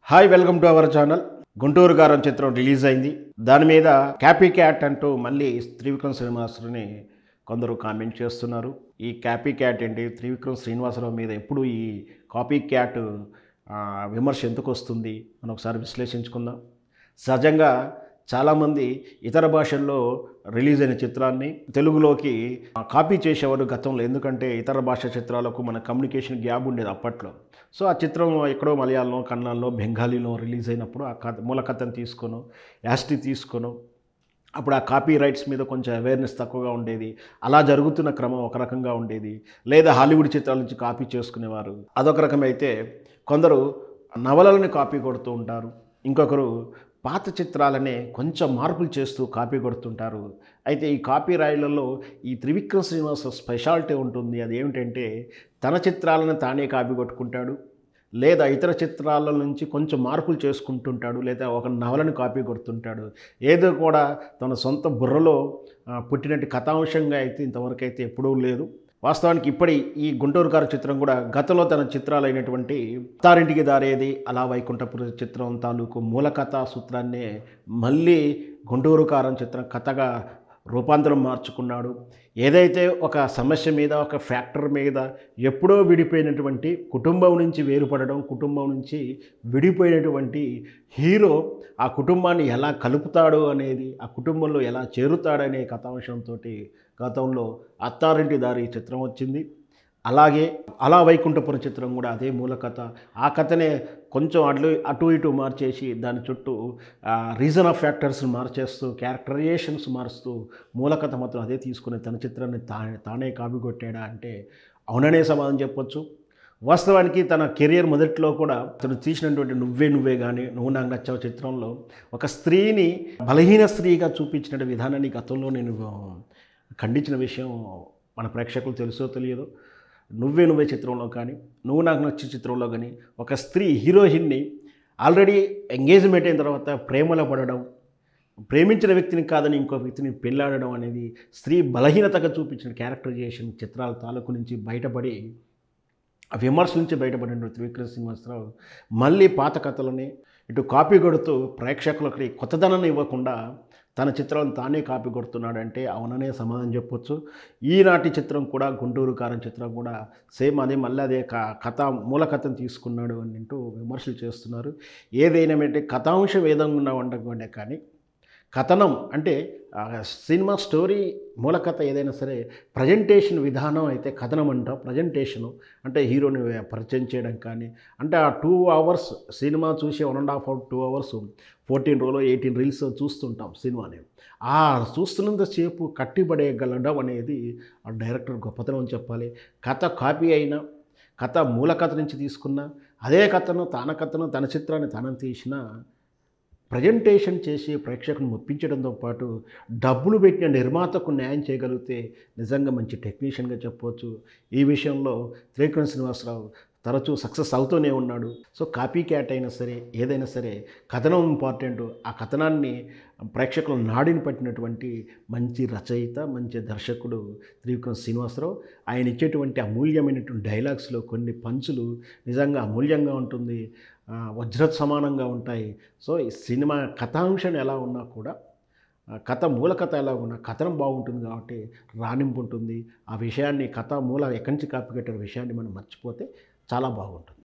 Hi welcome to our channel. Guntur Kaaram చిత్రం release అయింది. దాని మీద క్యాపీ క్యాట్ అంటూ మళ్ళీ త్రివిక్రమ్ శ్రీనివాసరావుని కొందరు కామెంట్ చేస్తున్నారు. ఈ క్యాపీ క్యాట్ ఏంటి, త్రివిక్రమ్ శ్రీనివాసరావు మీద ఎప్పుడు ఈ కాపీ క్యాట్ విమర్శ ఎందుకు వస్తుంది మనం ఒకసారి విశ్లేషించుకుందాం. సహజంగా చాలామంది ఇతర భాషల్లో రిలీజ్ అయిన చిత్రాన్ని తెలుగులోకి కాపీ చేసేవారు గతంలో. ఎందుకంటే ఇతర భాష చిత్రాలకు మన కమ్యూనికేషన్ గ్యాప్ ఉండేది అప్పట్లో. సో ఆ చిత్రం ఎక్కడో మలయాళంలో, కన్నడలో, బెంగాలీలో రిలీజ్ అయినప్పుడు ఆ కథ మూల కథను తీసుకోను, యాస్టి తీసుకోను, అప్పుడు ఆ కాపీ రైట్స్ మీద కొంచెం అవేర్నెస్ తక్కువగా ఉండేది. అలా జరుగుతున్న క్రమం ఒక రకంగా ఉండేది. లేదా హాలీవుడ్ చిత్రాల నుంచి కాపీ చేసుకునేవారు, అదొక రకమైతే. కొందరు నవలలను కాపీ కొడుతూ ఉంటారు. ఇంకొకరు పాత చిత్రాలనే కొంచెం మార్పులు చేస్తూ కాపీ కొడుతుంటారు. అయితే ఈ కాపీ రాయలలో ఈ త్రివిక్రమ్ శ్రీనివాస స్పెషాలిటీ ఉంటుంది. అదేమిటంటే తన చిత్రాలను తానే కాపీ కొట్టుకుంటాడు, లేదా ఇతర చిత్రాల నుంచి కొంచెం మార్పులు చేసుకుంటుంటాడు, లేదా ఒక నవలను కాపీ కొడుతుంటాడు. ఏదో కూడా తన సొంత బుర్రలో పుట్టినట్టు కథాంశంగా అయితే ఇంతవరకు అయితే ఎప్పుడూ లేదు. వాస్తవానికి ఇప్పటి ఈ గుంటూరు గారి చిత్రం కూడా గతంలో తన చిత్రాలైనటువంటి అత్తారింటికి దారేది, అలా వైకుంఠపురం చిత్రం తాలూకు మూల కథా సూత్రాన్నే మళ్ళీ గుంటూరు కారం చిత్రం కథగా రూపాంతరం మార్చుకున్నాడు. ఏదైతే ఒక సమస్య మీద, ఒక ఫ్యాక్టర్ మీద ఎప్పుడో విడిపోయినటువంటి కుటుంబం నుంచి వేరుపడడం, కుటుంబం నుంచి విడిపోయినటువంటి హీరో ఆ కుటుంబాన్ని ఎలా కలుపుతాడు అనేది, ఆ కుటుంబంలో ఎలా చేరుతాడనే కథాంశంతో గతంలో అత్తారింటి దారి చిత్రం వచ్చింది. అలాగే అలా వైకుంఠపురం చిత్రం కూడా అదే మూల కథ. ఆ కథనే కొంచెం అటు ఇటు మార్చేసి దాని చుట్టూ రీజన్ ఆఫ్ ఫ్యాక్టర్స్ మార్చేస్తూ, క్యారెక్టరైజేషన్స్ మారుస్తూ మూల కథ మాత్రం అదే తీసుకుని తన చిత్రాన్ని తానే కాపీ కొట్టాడా అంటే అవుననే సమాధానం చెప్పొచ్చు. వాస్తవానికి తన కెరియర్ మొదట్లో కూడా తను తీసినటువంటి నువ్వే నువ్వే కానీ, నువ్వు నాకు నచ్చావు చిత్రంలో ఒక స్త్రీని బలహీన స్త్రీగా చూపించిన విధానాన్ని గతంలో నేను ఖండించిన విషయం మన ప్రేక్షకులు తెలుసో తెలియదో. నువ్వే నువ్వే చిత్రంలో కానీ, నువ్వు నాకు నచ్చే చిత్రంలో కానీ ఒక స్త్రీ హీరోయిన్ని ఆల్రెడీ ఎంగేజ్మెంట్ అయిన తర్వాత ప్రేమలో పడడం, ప్రేమించిన వ్యక్తిని కాదని ఇంకో వ్యక్తిని పెళ్ళాడడం అనేది స్త్రీ బలహీనతగా చూపించిన క్యారెక్టరైజేషన్ చిత్రాల తాలూకు నుంచి బయటపడి, ఆ విమర్శల నుంచి బయటపడిన త్రివిక్రమ్ శ్రీనివాసరావు మళ్ళీ పాత కథలని ఇటు కాపీ కొడుతూ ప్రేక్షకులకి కొత్తదనాన్ని ఇవ్వకుండా తన చిత్రాలను తానే కాపీ కొడుతున్నాడంటే అవుననే సమాధానం చెప్పొచ్చు. ఈనాటి చిత్రం కూడా గుంటూరు కారం చిత్రం కూడా సేమ్ అదే, మళ్ళీ అదే కథ మూల కథను తీసుకున్నాడు అని అంటూ విమర్శలు చేస్తున్నారు. ఏదైనా అంటే కథాంశం ఏదైనా ఉండకుండా కానీ కథనం అంటే సినిమా స్టోరీ మూల కథ ఏదైనా సరే ప్రజెంటేషన్ విధానం అయితే కథనం అంటాం. ప్రజెంటేషను అంటే హీరోని పరిచయం చేయడం కానీ, అంటే ఆ 2 hours సినిమా చూసి 1.5 hours 2 hours 14 రోజులు 18 రీల్స్ చూస్తుంటాం సినిమాని. ఆ చూస్తున్నంతసేపు కట్టిబడేయగలడం అనేది ఆ డైరెక్టర్ గొప్పతనం అని చెప్పాలి. కథ కాపీ అయినా, కథ మూల కథ నుంచి తీసుకున్న అదే కథను తన చిత్రాన్ని తనం తీసిన ప్రజెంటేషన్ చేసి ప్రేక్షకులను మెప్పించడంతో పాటు డబ్బులు పెట్టిన నిర్మాతకు న్యాయం చేయగలిగితే నిజంగా మంచి టెక్నీషియన్గా చెప్పవచ్చు. ఈ విషయంలో త్రివిక్రమ్ శ్రీనివాసరావు తరచూ సక్సెస్ అవుతూనే ఉన్నాడు. సో కాపీ క్యాట్ అయినా సరే ఏదైనా సరే కథనం ఇంపార్టెంట్. ఆ కథనాన్ని ప్రేక్షకుల నాడిని పట్టినటువంటి మంచి రచయిత, మంచి దర్శకుడు త్రివిక్రమ్ శ్రీనివాసరావు. ఆయన ఇచ్చేటువంటి అమూల్యమైనటువంటి డైలాగ్స్లో కొన్ని పంచులు నిజంగా అమూల్యంగా ఉంటుంది, వజ్ర సమానంగా ఉంటాయి. సో ఈ సినిమా కథాంశం ఎలా ఉన్నా కూడా, కథ మూల కథ ఎలా ఉన్నా కథనం బాగుంటుంది కాబట్టి రాణింపు ఉంటుంది. ఆ విషయాన్ని కథ మూల ఎక్కడి నుంచి కాపీ కట్టిన విషయాన్ని మనం మర్చిపోతే చాలా బాగుంటుంది.